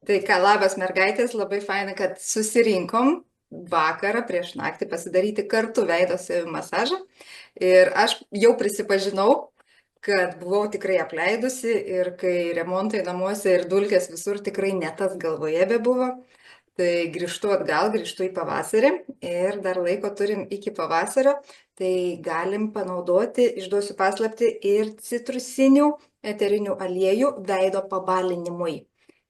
Tai ką, labas mergaitės, labai faina, kad susirinkom vakarą prieš naktį pasidaryti kartu veido savijų masažą. Ir aš jau prisipažinau, kad buvau tikrai apleidusi ir kai remontai namuose ir dulkės visur tikrai ne tas galvoje bebuvo. Tai grįžtu atgal, grįžtu į pavasarį ir dar laiko turim iki pavasario, tai galim panaudoti, išduosiu paslapti, ir citrusinių eterinių aliejų veido pabalinimui,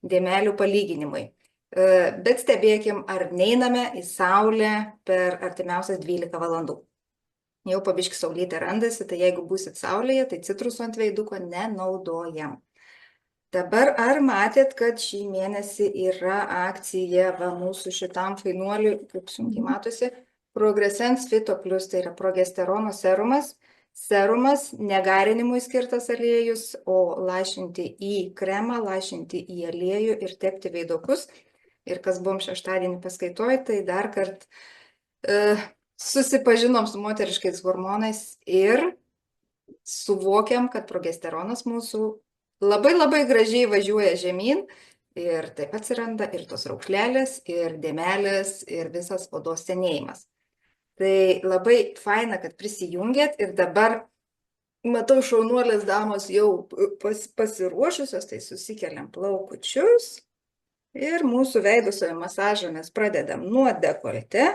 dėmelių palyginimui. Bet stebėkim, ar neiname į saulę per artimiausias 12 valandų. Jau pabiški saulytė randasi, tai jeigu būsit saulėje, tai citrusų ant veiduko nenaudojam. Dabar ar matėt, kad šį mėnesį yra akcija va mūsų šitam fainuoliui, kaip sunkiai matosi, Progresens Fito Plus, tai yra progesterono serumas. Serumas negarinimui skirtas aliejus, o lašinti į kremą, lašinti į aliejų ir tepti veidukus. Ir kas buvom šeštadienį paskaitoj, tai dar kart susipažinom su moteriškais hormonais ir suvokiam, kad progesteronas mūsų labai labai gražiai važiuoja žemyn ir taip atsiranda ir tos raukšlelės, ir dėmelės, ir visas odos senėjimas. Tai labai faina, kad prisijungėt ir dabar matau šaunuolės damos jau pasiruošusios, tai susikeliam plaukučius ir mūsų veido savijų masažą mes pradedam nuo dekolte.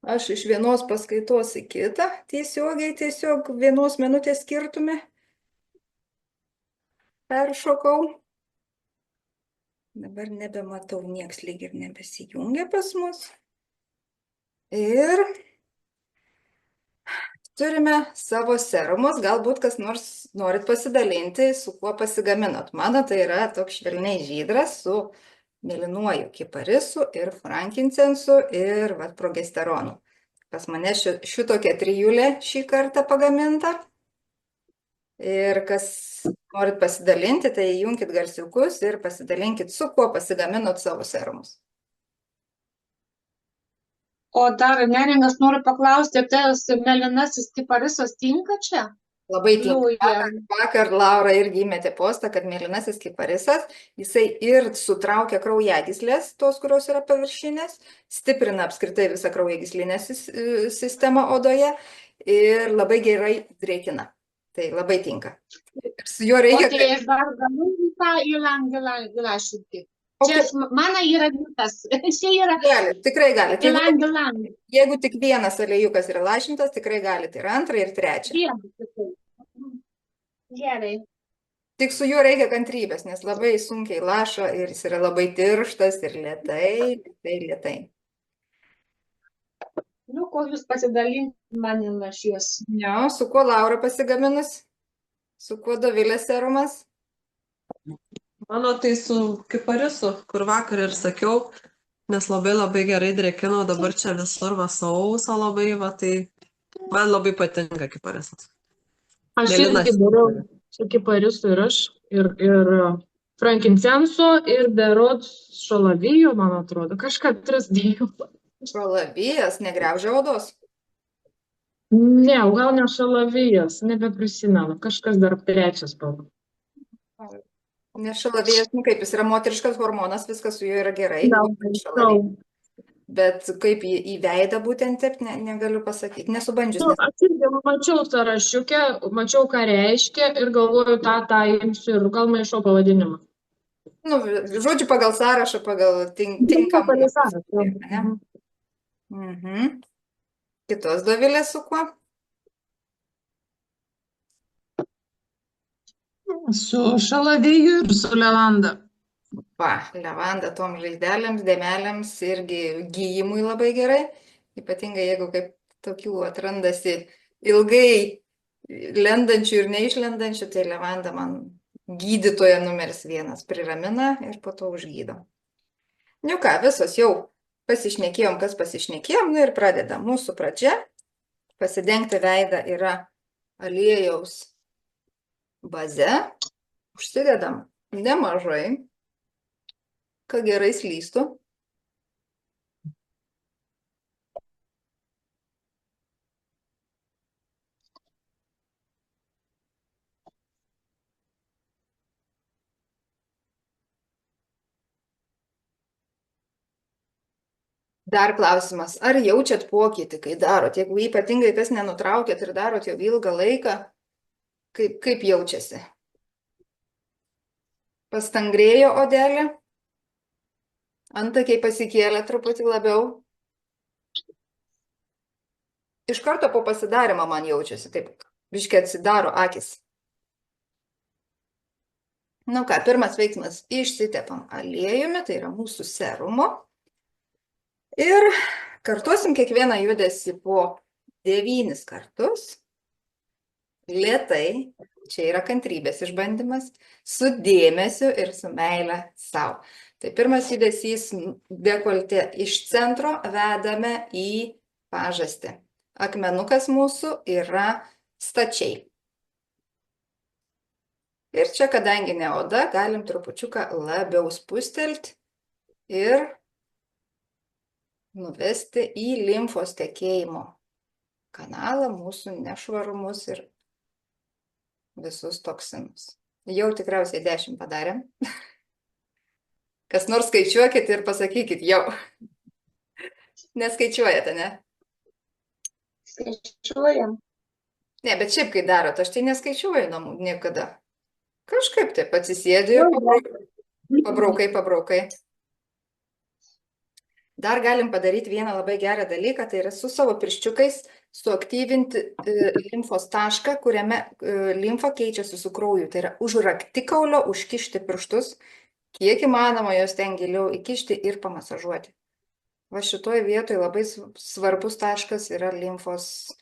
Aš iš vienos paskaitos į kitą tiesiog vienos minutės skirtume peršokau. Dabar nebematau, nieks lyg ir nebesijungia pas mus. Ir turime savo serumus, galbūt kas nors norit pasidalinti, su kuo pasigaminot. Mano tai yra toks švelniai žydras su mėlynuoju kiparisu ir frankincensu ir progesteronu. Pas mane šitokia trijulė šį kartą pagaminta. Ir kas norit pasidalinti, tai įjunkit garsiukus ir pasidalinkit, su kuo pasigaminot savo serumus. O dar neringas noriu paklausti, tas mėlynasis kiparisas tinka čia? Labai tinka. Vakar Laura irgi įmetė postą, kad mėlynasis kiparisas, jisai ir sutraukia kraujagyslės, tos, kurios yra paviršinės, stiprina apskritai visą kraujagyslinę sistemą odoje ir labai gerai drėkina. Tai labai tinka. Su juo reikia... O tai aš dar galiu tą įlašinti. Čia mano yra vitas. Čia yra... Gali, tikrai gali. Ilang. Jeigu tik vienas aliejukas yra lašintas, tikrai galite ir antrą, ir trečią. Gerai. Tik su juo reikia kantrybės, nes labai sunkiai laša ir jis yra labai tirštas ir lėtai. Nu, kol jūs pasidalinti man įlašies. Jo, su kuo Laura pasigaminus? Su kuo Dovilės serumas? Mano tai su kiparisu, kur vakar ir sakiau, nes labai gerai drėkinau, dabar čia visur sausa labai, tai man labai patinka kiparisas. Aš irgi dariau su kiparisu ir aš, ir frankincenso, ir berods šalavijų, man atrodo, kažką tris dėjau. Šalavijas, negriaužia odos? Ne, gal ne šalavijas, nebeprisimenu, kažkas dar trečias buvo. Nes šalavijas, kaip jis yra moteriškas hormonas, viskas su juo yra gerai. Bet kaip į veidą būtent taip, negaliu pasakyti, nesubandžius. Aš irgi mačiau sąrašiukę, mačiau, ką reiškia ir galvoju, tą imsiu ir gal maišau pavadinimą. Nu, žodžiu, pagal sąrašą, pagal tinkamą. Kitos Dovilės su kuo? Su šalaviju ir su levanda. Levanda tom žaizdelėms, dėmelėms irgi gijimui labai gerai. Ypatingai jeigu kaip tokių atrandasi ilgai lendančių ir neišlendančių, tai levanda man gydytoja numeris 1 priramina ir po to užgydo. Nu ką, visos jau pasišnekėjom, kas pasišnekėjom, ir pradedam. Mūsų pradžia. Pasidengti veidą yra aliejaus baze. Užsidedam nemažai, kad gerai slystų. Dar klausimas, ar jaučiat pokytį, kai darot? Jeigu ypatingai kas nenutraukėt ir darot jau ilgą laiką, kaip jaučiasi? Pastangrėjo odelė? Antakiai pasikėlė truputį labiau? Iš karto po pasidarymo man jaučiasi, taip, biškiai atsidaro akis. Nu ką, pirmas veiksmas, išsitepam aliejumi, tai yra mūsų serumo. Ir kartuosim kiekvieną judesį po 9 kartus. Lėtai, čia yra kantrybės išbandymas, su dėmesiu ir su meile sau. Tai pirmas judesys dekoltė iš centro vedame į pažastį. Akmenukas mūsų yra stačiai. Ir čia, kadangi ne oda, galim trupučiuką labiau spustelti ir nuvesti į limfos tekėjimo kanalą mūsų nešvarumus ir visus toksinus. Jau tikriausiai 10 padarėm. Kas nors skaičiuokit ir pasakykit jau. Neskaičiuojate, ne? Skaičiuojam. Ne, bet šiaip kai darot, aš tai neskaičiuoju namų niekada. Kažkaip taip atsisėdi ir pabraukai. Dar galim padaryti vieną labai gerą dalyką, tai yra su savo pirščiukais suaktyvinti limfos tašką, kuriame limfa keičiasi su krauju. Tai yra už raktikaulio užkišti pirštus, kiek įmanoma jos ten giliau įkišti ir pamasažuoti. Va šitoj vietoj labai svarbus taškas yra limfos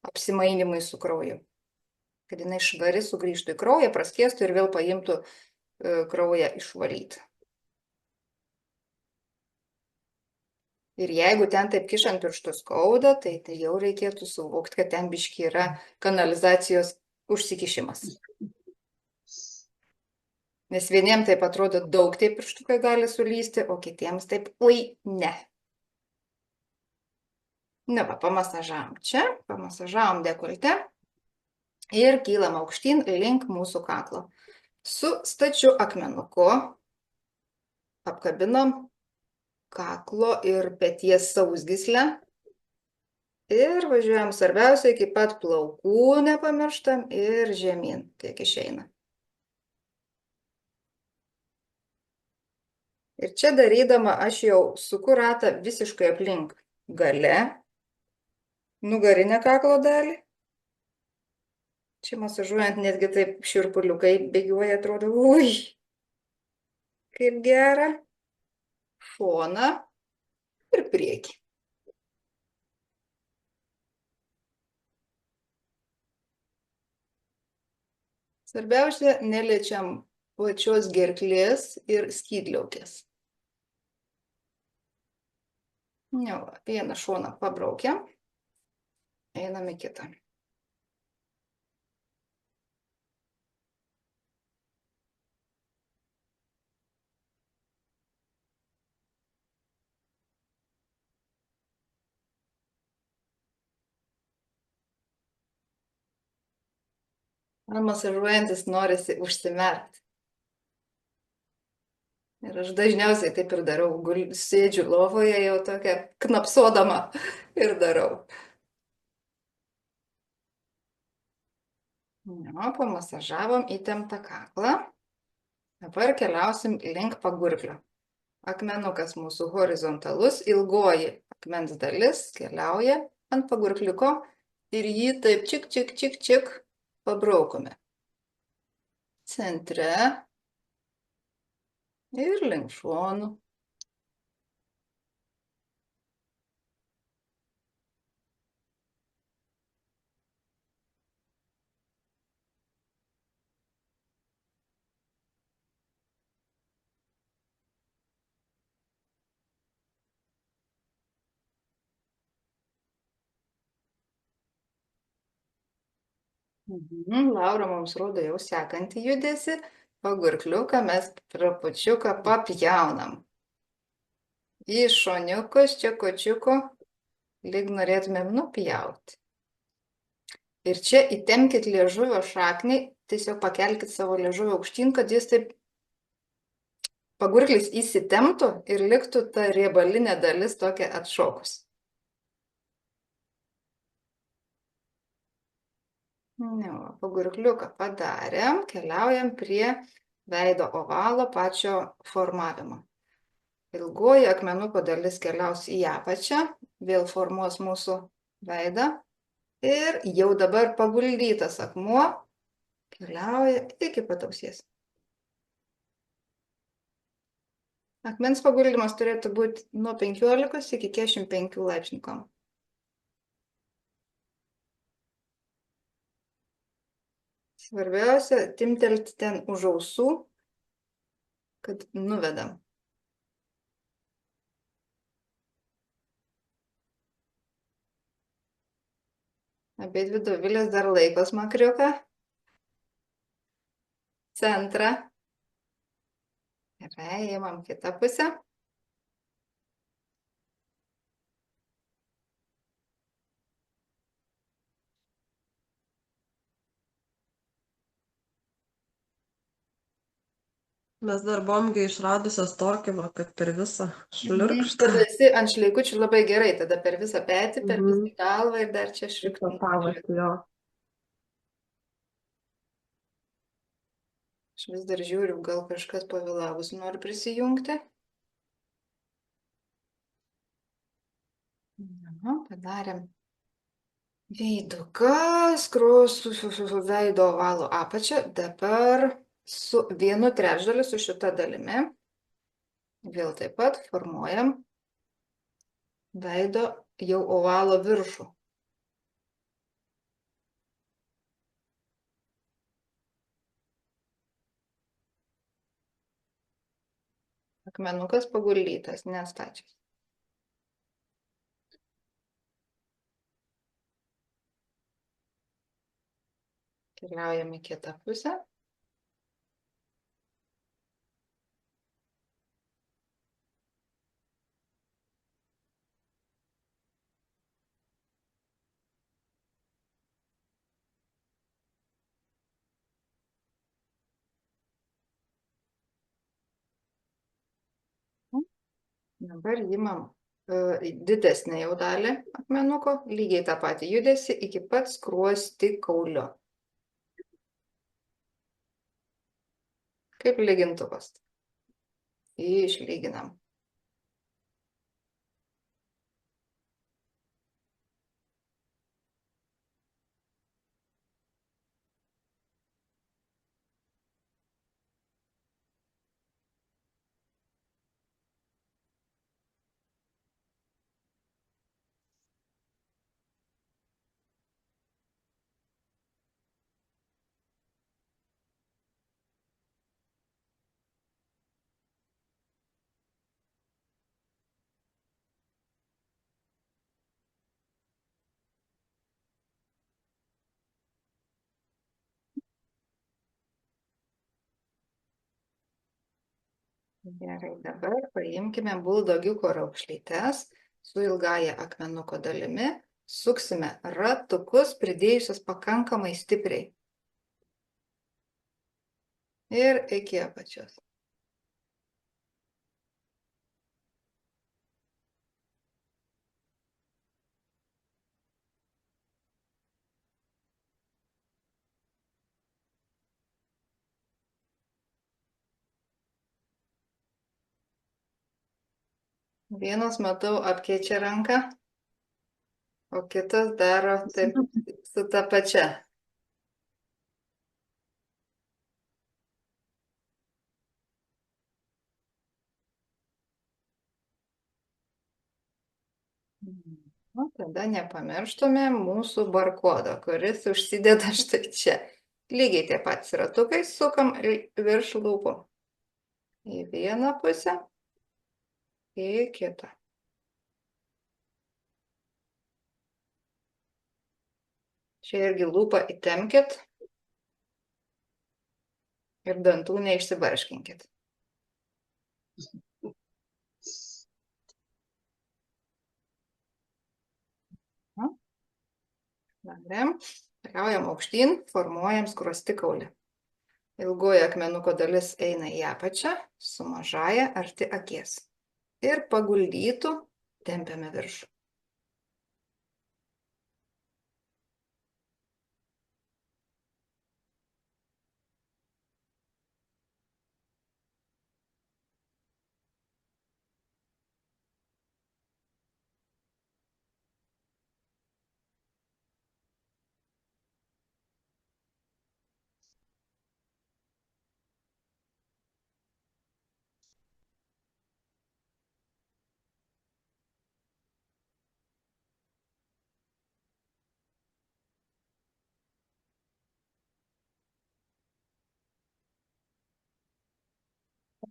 apsimainimui su krauju. Kad jinai švari sugrįžtų į kraują, praskiestų ir vėl paimtų kraują išvalyti. Ir jeigu ten taip kišant pirštus skauda, tai jau reikėtų suvokti, kad ten biški yra kanalizacijos užsikišimas. Nes vieniems taip atrodo daug taip pirštukai gali sulysti, o kitiems taip, oi, ne. Na, va, pamasažavom čia, pamasažavom dekoltę ir kylam aukštyn link mūsų kaklo. Su stačiu akmenuku apkabinam kaklo ir peties sausgyslę ir važiuojam svarbiausia iki pat plaukų nepamirštam ir žemyn, kiek išeina. Ir čia darydama aš jau suku ratą visiškai aplink gale, nugarinę kaklo dalį. Čia masažuojant netgi taip šiurpuliukai bėgiuoja, atrodo, ui, kaip gera. Šoną ir priekį. Svarbiausia, neliečiam pačios gerklės ir skydliaukės. Jau, vieną šoną pabraukiam, einam į kitą. Man masažuojantis norisi užsimerkti. Ir aš dažniausiai taip ir darau, sėdžiu lovoje jau tokia knapsodama ir darau. Jo, pamasažavom įtemptą kaklą. Dabar keliausim link pagurklio. Akmenukas mūsų horizontalus, ilgoji akmens dalis keliauja ant pagurkliuko ir jį taip čik pabraukome. Centre ir link šonų. Laura mums rodo jau sekantį judesį. Pagurkliuką mes trupučiuką papjaunam. Į šoniukus, čekučiuku, lyg norėtumėm nupjauti. Ir čia įtempkit liežuvio šaknį, tiesiog pakelkit savo liežuvio aukštyn, kad jis taip pagurklis įsitemptų ir liktų ta riebalinė dalis tokia atšokus. Pagurkliuką padarėm, keliaujam prie veido ovalo pačio formavimo. Ilgoji akmenuko dalis keliaus į apačią, vėl formuos mūsų veidą ir jau dabar paguldytas akmuo keliauja iki pat ausies. Akmens paguldymas turėtų būti nuo 15 iki 45 laipsnių kampo. Svarbiausia, timtelti ten už ausų, kad nuvedam. Abidvi Dovilės dar laiko smakriuką. Centrą. Gerai, įmam kitą pusę. Mes dar buvom išradusios tokį, va, kad per visą šliurkštą. Tada esi ant šleikučių labai gerai, tada per visą petį, per visą galvą ir dar čia šriktum. Jo. Aš vis dar žiūriu, gal kažkas pavėlavus nori prisijungti. Padarėm veiduką, skruostų su veido ovalo apačia. Dabar su 1/3 su šita dalimi vėl taip pat formuojam veido jau ovalo viršų. Akmenukas paguldytas, nestačias. Keliaujam į kitą pusę. Dabar imam didesnę jau dalį akmenuko, lygiai tą patį judesį iki pat skruostikaulio. Kaip lygintuvas. Išlyginam. Gerai, dabar paimkime buldogiuko raukšlytes su ilgaja akmenuko dalimi, suksime ratukus, pridėjusios pakankamai stipriai. Ir iki apačios. Vienas, matau, apkeičia ranką, o kitas daro taip su ta pačia. O tada nepamirštume mūsų barkodo, kuris užsideda štai čia. Lygiai tie patys ratukai sukam virš lūpų. Į vieną pusę, į kitą. Čia irgi lūpą įtempkit ir dantų neišsibarškinkit. Darėm, keliaujam aukštyn, formuojam skruostikaulį. Ilgoji akmenuko dalis eina į apačią, su mažaja arti akies. Ir paguldytų tempiame viršų.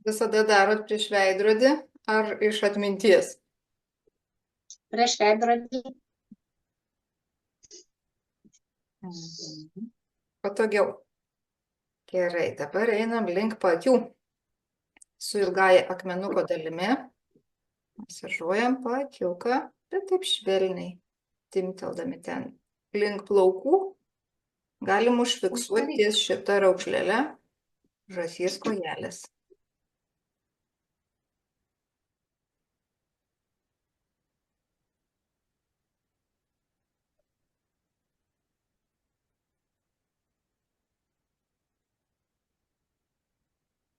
Visada darot prieš veidrodį ar iš atminties? Prieš veidrodį. Patogiau. Gerai, dabar einam link paakių. Su ilgaja akmenuko dalimi. Masažuojam paakiuką, bet taip švelniai, timteldami ten. Link plaukų galim užfiksuoti ties šitą raukšlelę žąsies kojelės.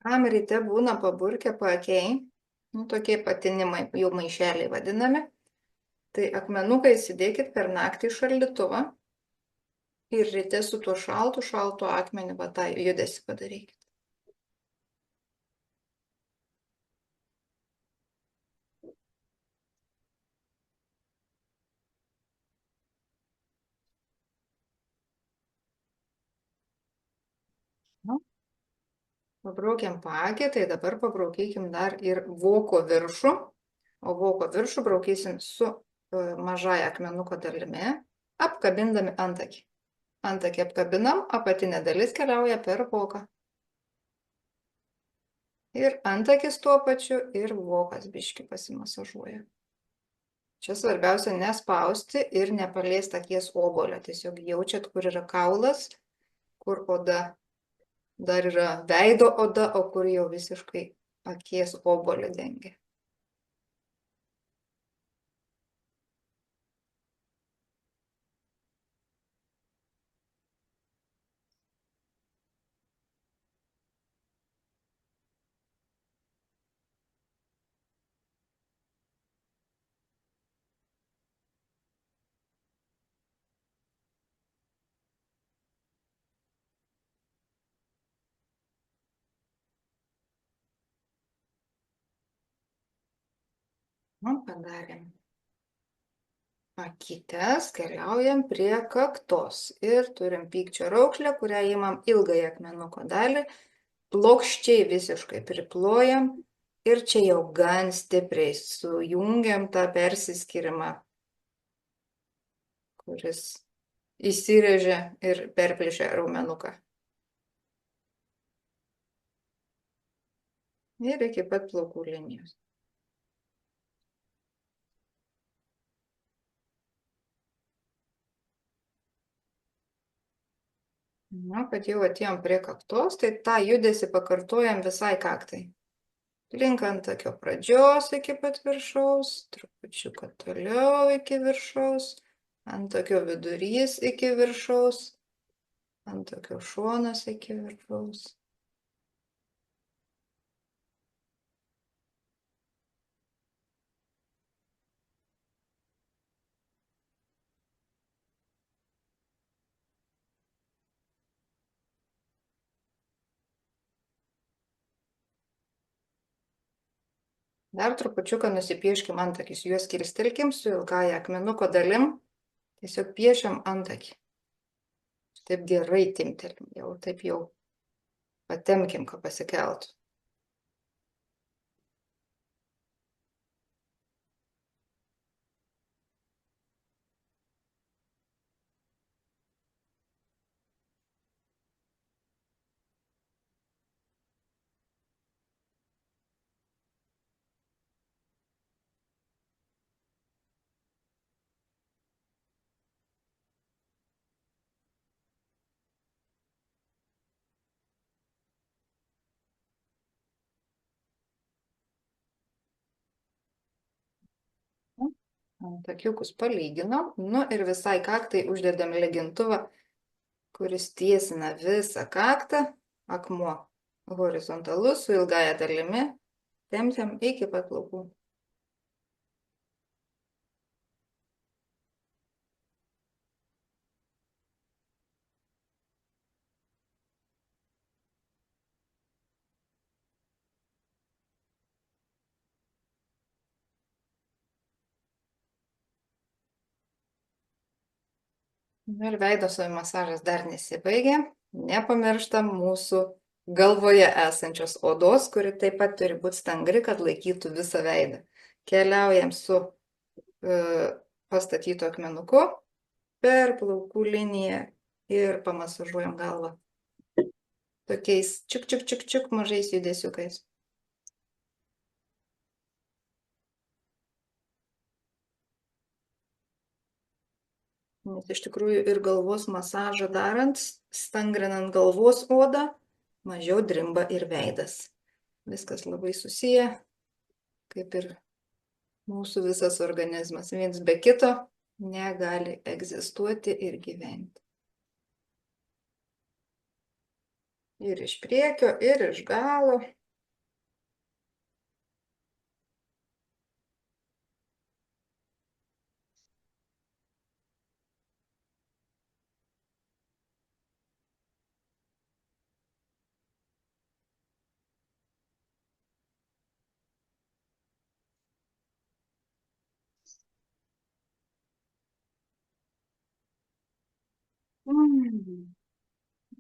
Kam ryte būna paburkę paakiai, tokie patinimai, jau maišeliai vadinami, tai akmenuką įsidėkit per naktį į šaldytuvą ir ryte su tuo šaltu akmenį va tą judesį padarykit. Pabraukėm paakį, tai dabar pabraukykim dar ir voko viršų, o voko viršų braukysim su mažaja akmenuko dalimi, apkabindami antakį. Antakį apkabinam, apatinė dalis keliauja per voką. Ir antakis tuo pačiu ir vokas biškį pasimasažuoja. Čia svarbiausia nespausti ir nepaliesti akies obuolio. Tiesiog jaučiat, kur yra kaulas, kur oda. Dar yra veido oda, o kur jau visiškai akies obuolį dengia. Padarėm akytes, keliaujam prie kaktos ir turim pykčio raukšlę, kurią įmam ilgąją akmenuko dalį, plokščiai visiškai priplojam ir čia jau gan stipriai sujungiam tą persiskyrimą, kuris įsirėžia ir perplėšia raumenuką. Ir iki pat plaukų linijos. Kad jau atėjom prie kaktos, tai tą judesį pakartojam visai kaktai. Link antakio pradžios iki pat viršaus, trupučiuką toliau iki viršaus, antakio vidurys iki viršaus, antakio šonas iki viršaus. Dar trupučiuką nusipieškim antakis, juos kirstelkim su ilgaja akmenuko dalim, tiesiog piešiam antakį. Taip gerai timtelim, jau taip jau patemkim, kad pasikeltų. Antakiukus palyginom. Nu ir visai kaktai uždedam lygintuvą, kuris tiesina visą kaktą. Akmuo horizontalus su ilgaja dalimi. Tempiam iki pat plaukų. Ir veido masažas dar nesibaigė. Nepamirštam mūsų galvoje esančios odos, kuri taip pat turi būti stangri, kad laikytų visą veidą. Keliaujam su pastatytu akmenuku per plaukų liniją ir pamasažuojam galvą. Tokiais čiuk, čiuk, čiuk, čiuk mažais judesiukais. Nes iš tikrųjų ir galvos masažą darant, stangrinant galvos odą, mažiau drimba ir veidas. Viskas labai susiję, kaip ir mūsų visas organizmas. Viens be kito negali egzistuoti ir gyventi. Ir iš priekio, ir iš galo.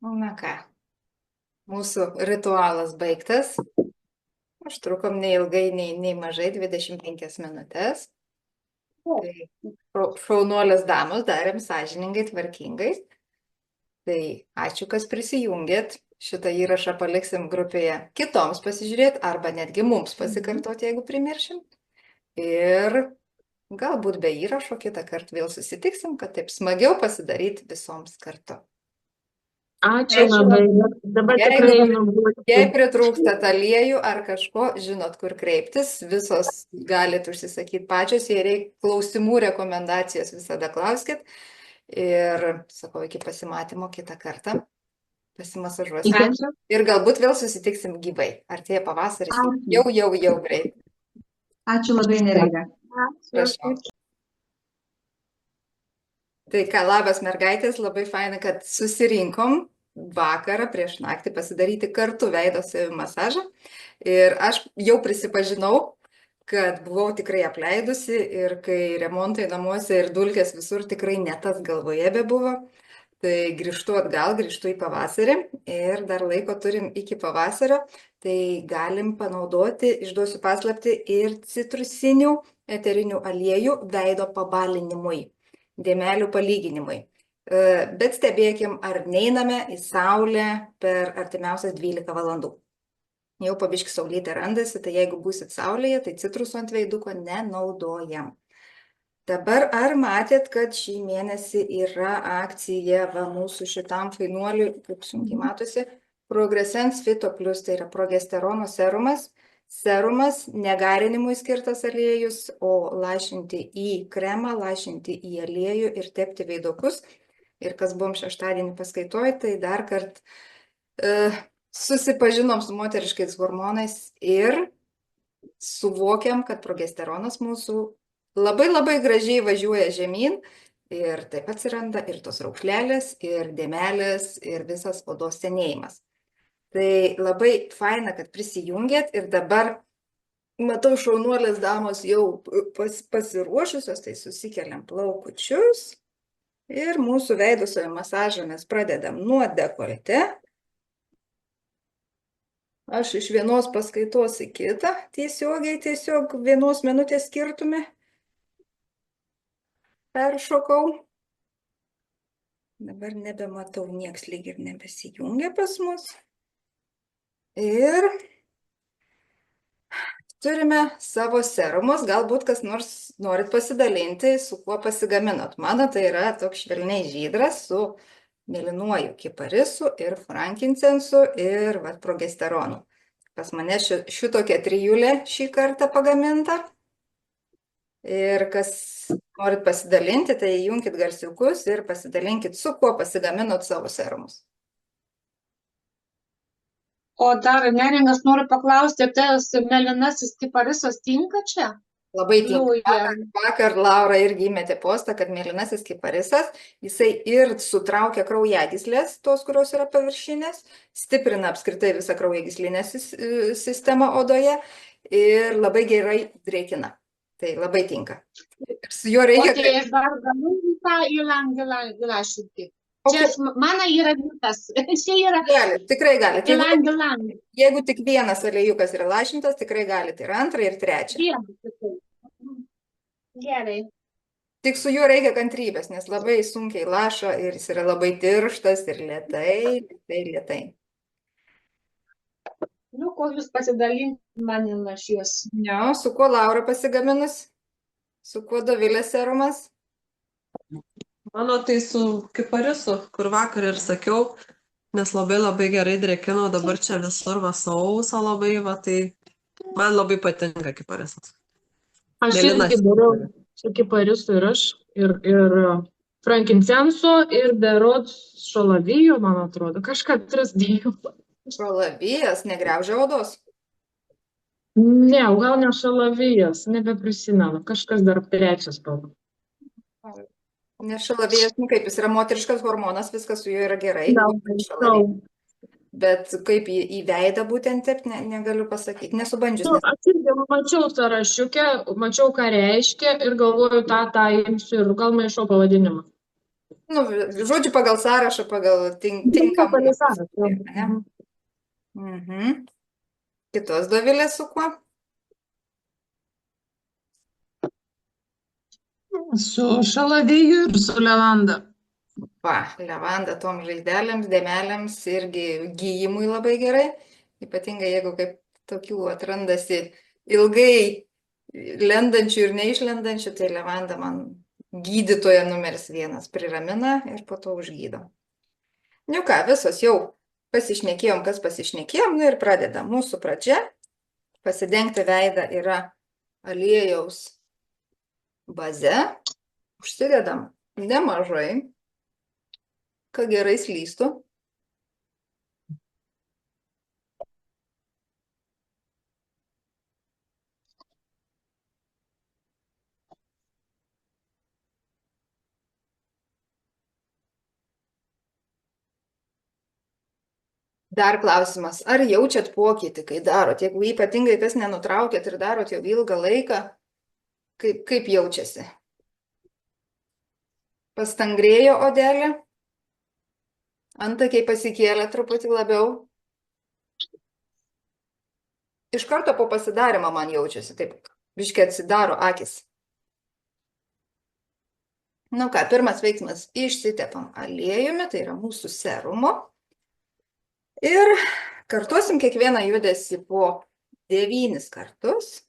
Na ką, mūsų ritualas baigtas. Užtrukom neilgai, nei mažai, 25 minutės. Tai šaunuolės damos darėm sąžiningai, tvarkingai. Tai ačiū, kas prisijungėt. Šitą įrašą paliksim grupėje kitoms pasižiūrėti arba netgi mums pasikartoti, jeigu primiršim. Ir galbūt be įrašo kitą kartą vėl susitiksim, kad taip smagiau pasidaryti visoms kartu. Ačiū labai. Dabar tikrai nubuosiu. Jei pritrūkstat aliejų ar kažko, žinot, kur kreiptis. Visos galit užsisakyti pačios. Jei reikia klausimų, rekomendacijos, visada klauskit. Ir sakau, iki pasimatymo kitą kartą. Pasimasažuosim. Ačiū. Ir galbūt vėl susitiksim gyvai. Artėja pavasaris. Jau greit. Ačiū labai, Neringa. Prašau. Tai ką, labas mergaitės, labai faina, kad susirinkom vakarą prieš naktį pasidaryti kartu veido masažą. Ir aš jau prisipažinau, kad buvau tikrai apleidusi ir kai remontai namuose ir dulkės visur tikrai ne tas galvoje bebuvo. Tai grįžtu atgal, grįžtu į pavasarį ir dar laiko turim iki pavasario. Tai galim panaudoti, išduosiu paslaptį, ir citrusinių eterinių aliejų veido pabalinimui, dėmelių palyginimui. Bet stebėkim, ar neiname į saulę per artimiausias 12 valandų. Jau pabiški saulytė randasi, tai jeigu būsit saulėje, tai citrusų ant veiduko nenaudojam. Dabar ar matėt, kad šį mėnesį yra akcija mūsų šitam fainuoliui, kaip sunkiai matosi, Progresens Fito Plus, tai yra progesterono serumas. Serumas negarinimui skirtas aliejus, o lašinti į kremą, lašinti į aliejų ir tepti veidukus. Ir kas buvom šeštadienį paskaitoj, tai dar kart susipažinom su moteriškais hormonais ir suvokiam, kad progesteronas mūsų labai gražiai važiuoja žemyn ir taip atsiranda ir tos raukšlelės, ir dėmelės, ir visas odos senėjimas. Tai labai faina, kad prisijungėt ir dabar matau šaunuolės damos jau pasiruošusios, tai susikeliam plaukučius ir mūsų veido masažą mes pradedam nuo dekolte. Aš iš vienos paskaitos į kitą tiesiog vienos minutės skirtume peršokau. Dabar nebematau, nieks lyg ir nebesijungia pas mus. Ir turime savo serumus, galbūt kas nors norit pasidalinti, su kuo pasigaminot. Mano tai yra toks švelniai žydras su mėlynuoju kiparisu ir frankincensu ir progesteronu. Pas mane šitokia trijulė šį kartą pagaminta. Ir kas norit pasidalinti, tai įjunkit garsiukus ir pasidalinkit, su kuo pasigaminot savo serumus. O dar neringas noriu paklausti, tas mėlynasis kiparisas tinka čia? Labai tinka. Liuja. Vakar Laura irgi įmetė postą, kad mėlynasis kiparisas, jisai ir sutraukia kraujagyslės, tos, kurios yra paviršinės, stiprina apskritai visą kraujagyslinę sistemą odoje ir labai gerai drėkina. Tai labai tinka. Ir su juo O reikia... tai aš dar galiu tą įlašinti. Čia mano yra tas. Čia yra Galit, tikrai galit. įlang. Jeigu tik vienas aliejukas yra lašintas, tikrai galit ir antrą, ir trečią. Gerai. Tik su juo reikia kantrybės, nes labai sunkiai laša ir jis yra labai tirštas ir lėtai. Nu, kol jūs pasidalinti man lašies. Ne, su kuo Laura pasigaminus? Su kuo Dovilės serumas? Mano tai su kiparisu, kur vakar ir sakiau, nes labai gerai drėkino, dabar čia visur va sausa labai, va tai man labai patinka kiparisas. Aš Mėlynas. irgi dariau su kiparisu ir aš, ir frankincenso, ir berods šalavijo, man atrodo, kažką 3 dėjau. Šalavijas, negriaužia odos. Ne, gal ne šalavijas, nebeprisimenu, kažkas dar trečias buvo. Nes šalavijas, nu kaip, jis yra moteriškas hormonas, viskas su juo yra gerai. Bet kaip į veidą būtent taip, negaliu pasakyti, nesubandžius. Aš irgi mačiau sąrašiukę, mačiau, ką reiškia ir galvoju, tą imsiu ir gal maišau pavadinimą. Nu, žodžiu, pagal sąrašą, pagal tinkamą. Kitos Dovilės su kuo? Su šalaviju ir su levanda. Va, levanda tom žaizdelėms, dėmelėms irgi gijimui labai gerai. Ypatingai jeigu kaip tokių atrandasi ilgai lendančių ir neišlendančių, tai levanda man gydytoja numeris 1 priramina ir po to užgydo. Nu ką, visos jau pasišnekėjom, kas pasišnekėjom, nu ir pradedam. Mūsų pradžia, pasidengti veidą yra aliejaus baze, užsidedam nemažai, kad gerai slystų. Dar klausimas, ar jaučiat pokytį, kai darot? Jeigu ypatingai kas nenutraukėt ir darot jau ilgą laiką, kaip jaučiasi? Pastangrėjo odelė? Antakiai pasikėlė truputį labiau? Iš karto po pasidarymo man jaučiasi, taip, biškį atsidaro akis. Nu ką, pirmas veiksmas, išsitepam aliejumi, tai yra mūsų serumo. Ir kartuosim kiekvieną judesį po 9 kartus.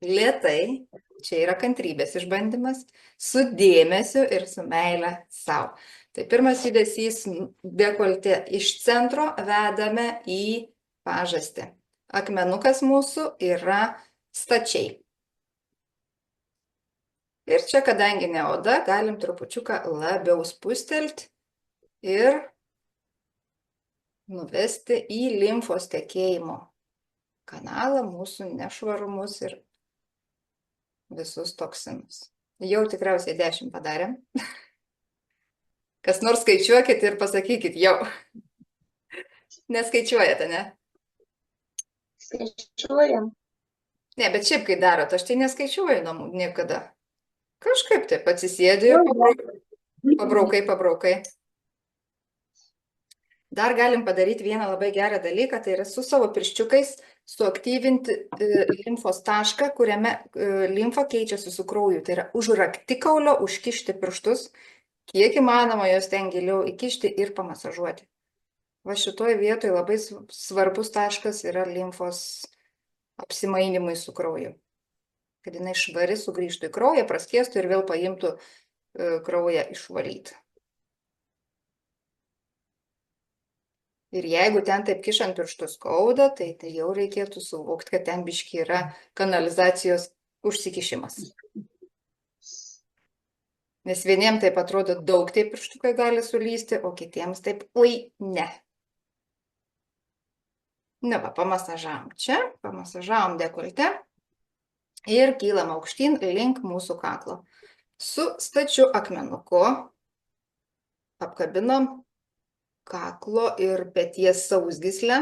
Lėtai, čia yra kantrybės išbandymas, su dėmesiu ir su meile sau. Tai pirmas judesys dekoltė iš centro vedame į pažastį. Akmenukas mūsų yra stačiai. Ir čia, kadangi ne oda, galim trupučiuką labiau spustelti ir nuvesti į limfos tekėjimo kanalą mūsų nešvarumus ir visus toksinus. Jau tikriausiai 10 padarėm. Kas nors skaičiuokit ir pasakykit jau. Neskaičiuojate, ne? Skaičiuojam. Ne, bet šiaip kai darot, aš tai neskaičiuoju namų niekada. Kažkaip taip atsisėdi ir pabraukai. Dar galim padaryti vieną labai gerą dalyką, tai yra su savo pirščiukais suaktyvinti limfos tašką, kuriame limfa keičiasi su krauju. Tai yra už raktikaulio užkišti pirštus, kiek įmanoma jos ten giliau įkišti ir pamasažuoti. Va šitoje vietoje labai svarbus taškas yra limfos apsimainimui su krauju. Kad jinai švari sugrįžtų į kraują, praskiestų ir vėl paimtų kraują išvalyti. Ir jeigu ten taip kišant pirštus skauda, tai jau reikėtų suvokti, kad ten biški yra kanalizacijos užsikišimas. Nes vieniems taip atrodo daug, taip pirštukai gali sulysti, o kitiems taip, oi, ne. Na, va, pamasažavom čia, pamasažavom dekolte ir kylam aukštyn link mūsų kaklo. Su stačiu akmenuku apkabinom kaklo ir peties sausgyslę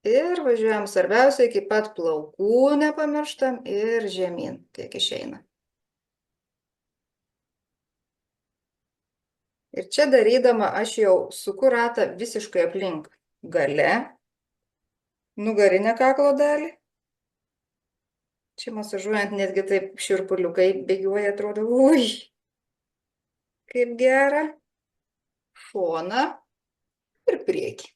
ir važiuojam svarbiausia iki pat plaukų nepamirštam ir žemyn, kiek išeina. Ir čia darydama aš jau suku ratą visiškai aplink gale, nugarinę kaklo dalį. Čia masažuojant netgi taip šiurpuliukai bėgiuoja, atrodo, ui, kaip gera. Šoną ir priekį.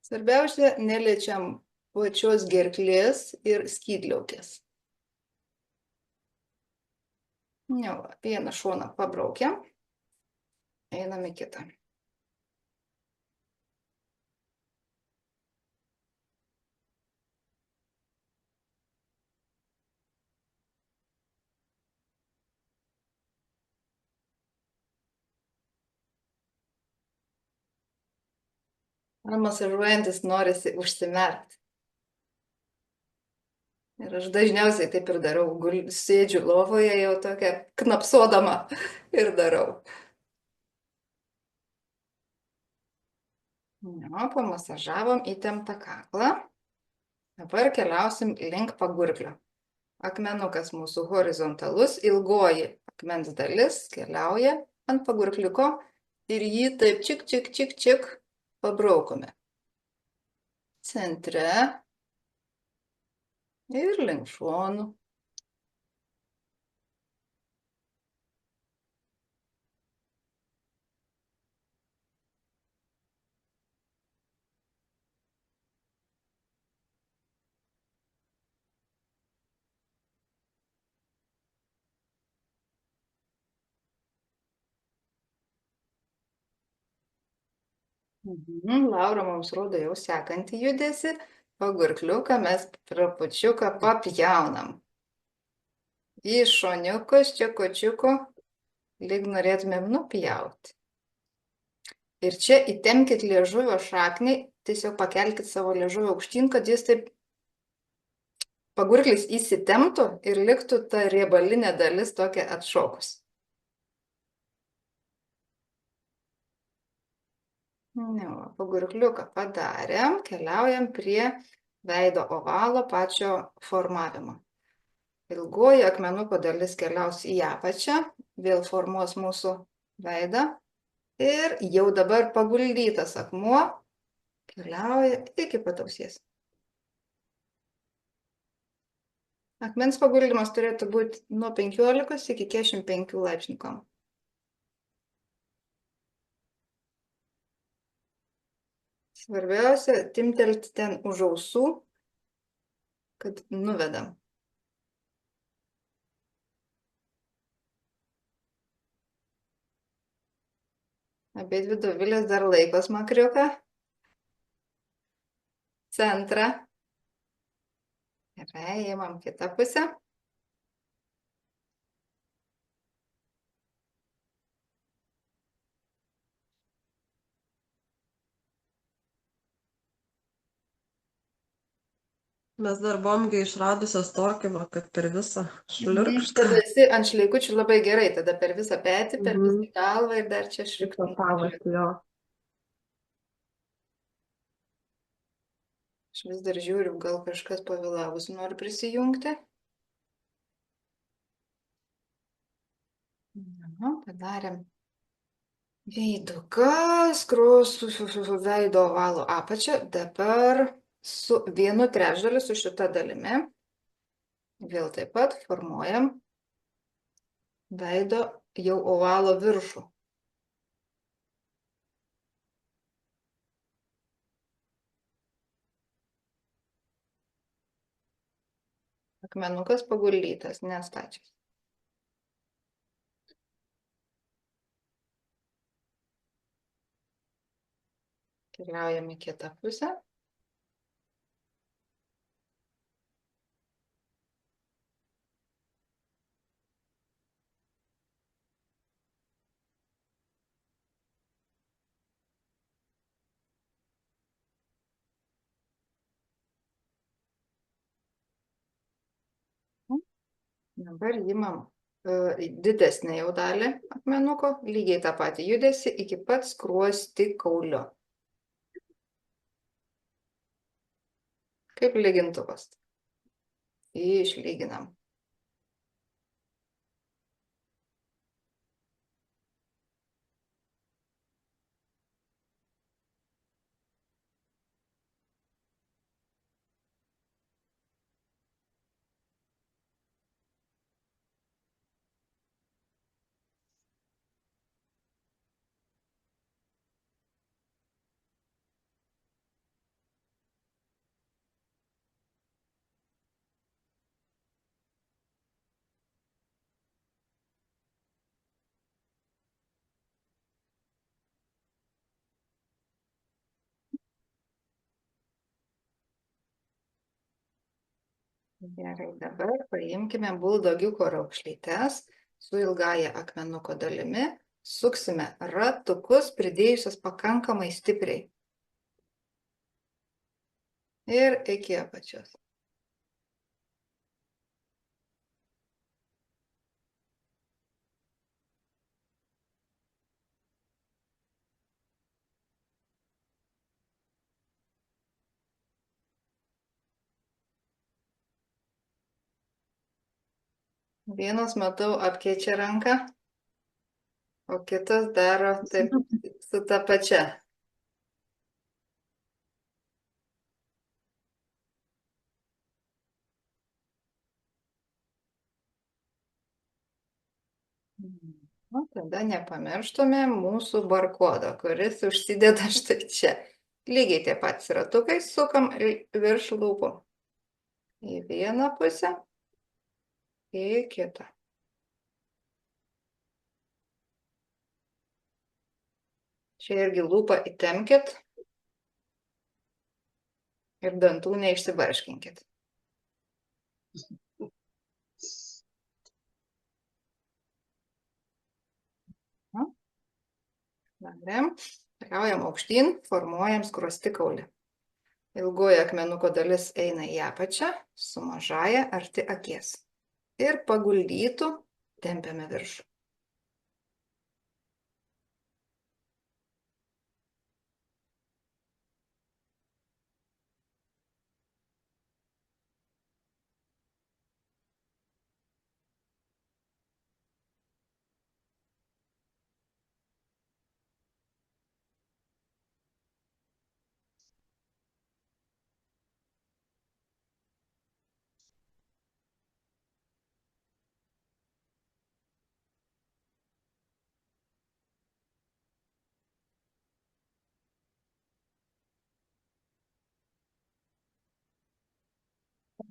Svarbiausia, neliečiam pačios gerklės ir skydliaukės. Jau, vieną šoną pabraukiam, einam į kitą. Man masažuojantis norisi užsimerkti. Ir aš dažniausiai taip ir darau, sėdžiu lovoje jau tokia knapsodama ir darau. Nu, pamasažavom įtemptą kaklą. Dabar keliausim link pagurklio. Akmenukas mūsų horizontalus, ilgoji akmens dalis keliauja ant pagurkliuko ir jį taip čik, čik, čik, čik pabraukome. Centre ir link šonų. Laura mums rodo jau sekantį judesį. Pagurkliuką mes trupučiuką papjaunam. Į šoniukus, čekučiuku, lyg norėtumėm nupjauti. Ir čia įtempkit liežuvio šaknį, tiesiog pakelkit savo liežuvio aukštyn, kad jis taip pagurklis įsitemptų ir liktų ta riebalinė dalis tokia atšokus. Pagurkliuką padarėm, keliaujam prie veido ovalo pačio formavimo. Ilgoji akmenuko dalis keliaus į apačią, vėl formuos mūsų veidą ir jau dabar paguldytas akmuo keliauja iki pat ausies. Akmens paguldymas turėtų būti nuo 15 iki 45 laipsnių kampo. Svarbiausia, timtelti ten už ausų, kad nuvedam. Abidvi Dovilės dar laiko smakriuką. Centrą. Gerai, įmam kitą pusę. Mes dar buvom išradusios tokį, va, kad per visą šliurkštą. Tada esi ant šleikučių labai gerai, tada per visą petį, per visą galvą ir dar čia šliurkštą. Jo. Aš vis dar žiūriu, gal kažkas pavėlavus nori prisijungti. Padarėm veiduką, skruostų veido ovalo apačią. Dabar su 1/3 su šita dalimi vėl taip pat formuojam veido jau ovalo viršų. Akmenukas paguldytas, nestačias. Keliaujam į kitą pusę. Dabar imam didesnę jau dalį akmenuko, lygiai tą patį judesį iki pat skruostikaulio. Kaip lygintuvas. Išlyginam. Gerai, dabar paimkime buldogiuko raukšlytes su ilgaja akmenuko dalimi, suksime ratukus, pridėjusios pakankamai stipriai. Ir iki apačios. Vienas, matau, apkeičia ranką, o kitas daro taip su ta pačia. O tada nepamirštume mūsų barkodo, kuris užsideda štai čia. Lygiai tie patys ratukai sukam virš lūpų. Į vieną pusę, į kitą. Čia irgi lūpą įtempkit ir dantų neišsibarškinkit. Dabar keliaujam aukštyn, formuojam skruostikaulį. Ilgoji akmenuko dalis eina į apačią, su mažaja arti akies. Ir paguldytų tempiame viršų.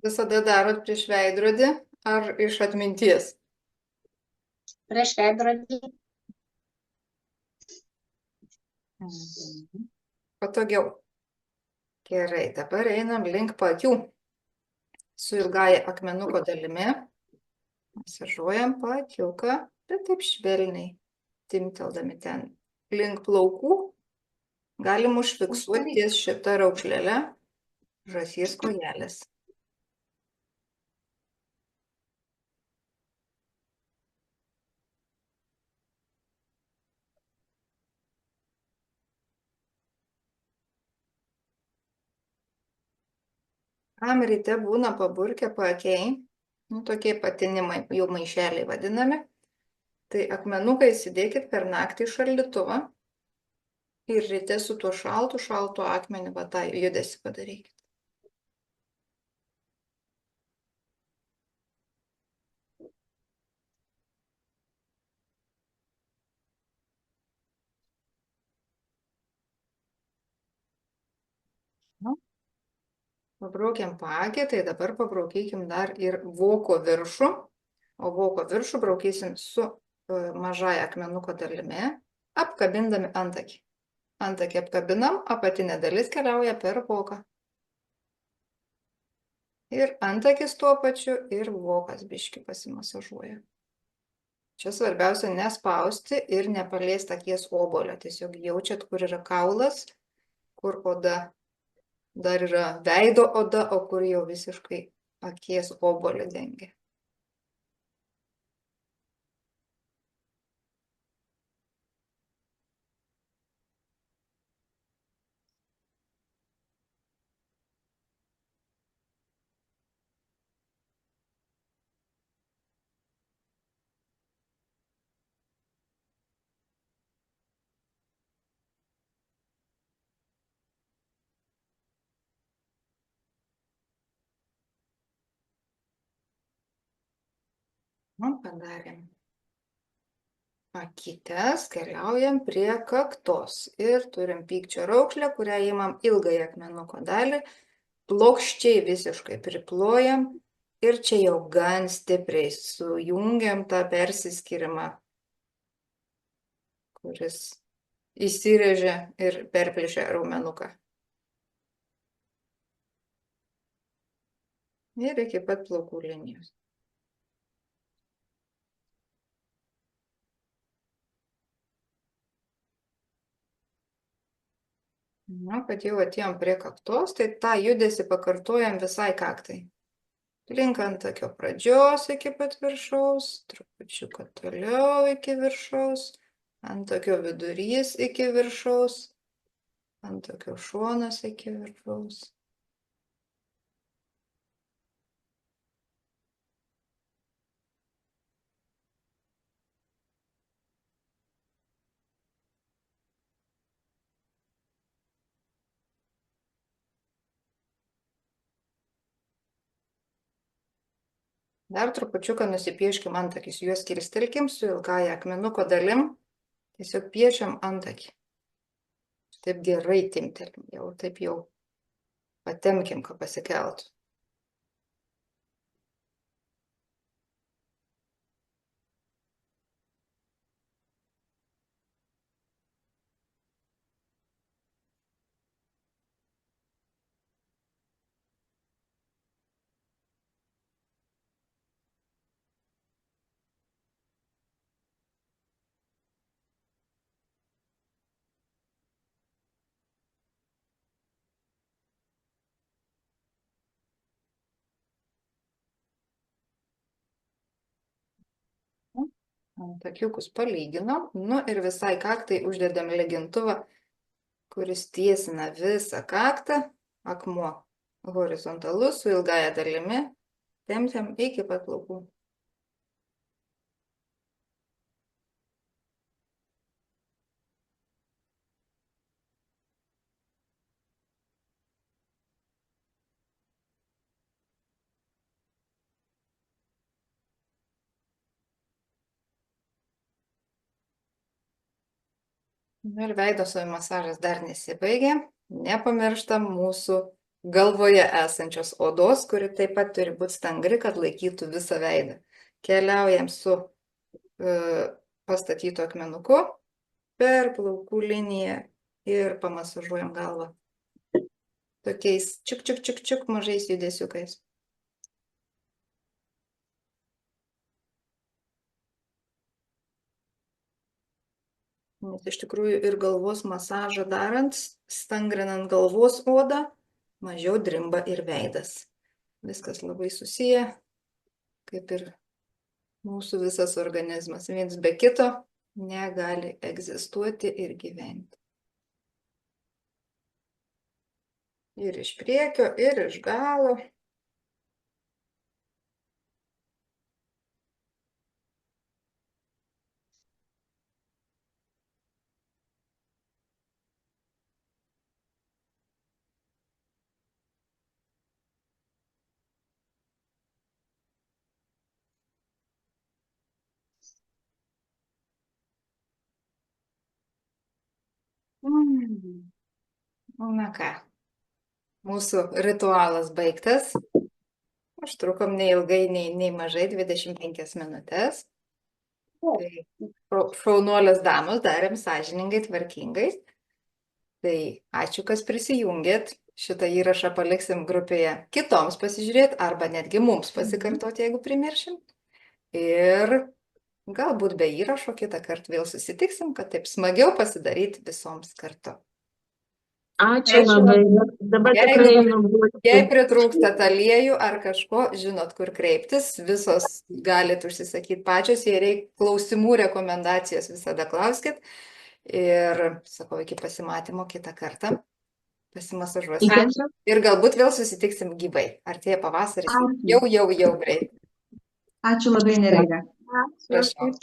Visada darot prieš veidrodį ar iš atminties? Prieš veidrodį. Patogiau. Gerai, dabar einam link paakių. Su ilgaja akmenuko dalimi masažuojam paakiuką, bet taip švelniai, timteldami ten. Link plaukų galim užfiksuoti ties šitą raukšlelę žąsies kojelės. Kam ryte būna paburkę paakiai, tokie patinimai, jau maišeliai vadinami, tai akmenuką įsidėkit per naktį į šaldytuvą ir ryte su tuo šaltu akmeniu va tą judesį padarykit. Pabraukiam paakį, tai dabar pabraukykim dar ir voko viršų, o voko viršų braukysim su mažaja akmenuko dalimi, apkabindami antakį. Antakį apkabinam, apatinė dalis keliauja per voką. Ir antakis tuo pačiu ir vokas biškį pasimasažuoja. Čia svarbiausia nespausti ir nepaliesti akies obolio. Tiesiog jaučiat, kur yra kaulas, kur oda. Dar yra veido oda, o kur jau visiškai akies obolį dengia. Padarėm akytes, keliaujam prie kaktos ir turim pykčio raukšlę, kurią įmam ilgąją akmenuko dalį, plokščiai visiškai priplojam ir čia jau gan stipriai sujungiam tą persiskyrimą, kuris įsirėžia ir perplėšia raumenuką. Ir iki pat plaukų linijos. Na, kad jau atėjom prie kaktos, tai tą judesį pakartojam visai kaktai. Link antakio pradžios iki pat viršaus, trupučiuką toliau iki viršaus, antakio vidurys iki viršaus, antakio šonas iki viršaus. Dar trupučiuką nusipieškim antakis, juos kirstelkim su ilgąja akmenuko dalim, tiesiog piešiam antakį. Taip gerai timtelim, jau taip jau patemkim, kad pasikeltų. Antakiukus palyginom, nu ir visai kaktai uždedam lygintuvą, kuris tiesina visą kaktą, akmuo horizontalus su ilgąja dalimi, tempiam iki pat plaukų. Ir veido masažas dar nesibaigė. Nepamirštam mūsų galvoje esančios odos, kuri taip pat turi būti stangri, kad laikytų visą veidą. Keliaujam su pastatytu akmenuku per plaukų liniją ir pamasažuojam galvą. Tokiais čiuk, čiuk, čiuk, čiuk mažais judesiukais. Nes iš tikrųjų ir galvos masažą darant, stangrinant galvos odą, mažiau drimba ir veidas. Viskas labai susiję, kaip ir mūsų visas organizmas. Viens be kito negali egzistuoti ir gyventi. Ir iš priekio, ir iš galo. Na ką, mūsų ritualas baigtas. Užtrukom nei ilgai, nei mažai, 25 minutės. Tai šaunuolės damos darėm sąžiningai, tvarkingai. Tai ačiū, kas prisijungėt. Šitą įrašą paliksim grupėje kitoms pasižiūrėti arba netgi mums pasikartoti, jeigu primiršim. Ir galbūt be įrašo kitą kartą vėl susitiksim, kad taip smagiau pasidaryti visoms kartu. Ačiū labai. Dabar tikrai einu Jei būti. pritrūkstat aliejų ar kažko, žinot, kur kreiptis, visos galit užsisakyti pačios, jei reikia klausimų, rekomendacijos, visada klauskit. Ir sakau, iki pasimatymo kitą kartą. Pasimasažuosim. Ačiū. Ir galbūt vėl susitiksim gyvai. Artėja pavasaris. Ačiū. Jau greit. Ačiū labai, Neringa. Prašau.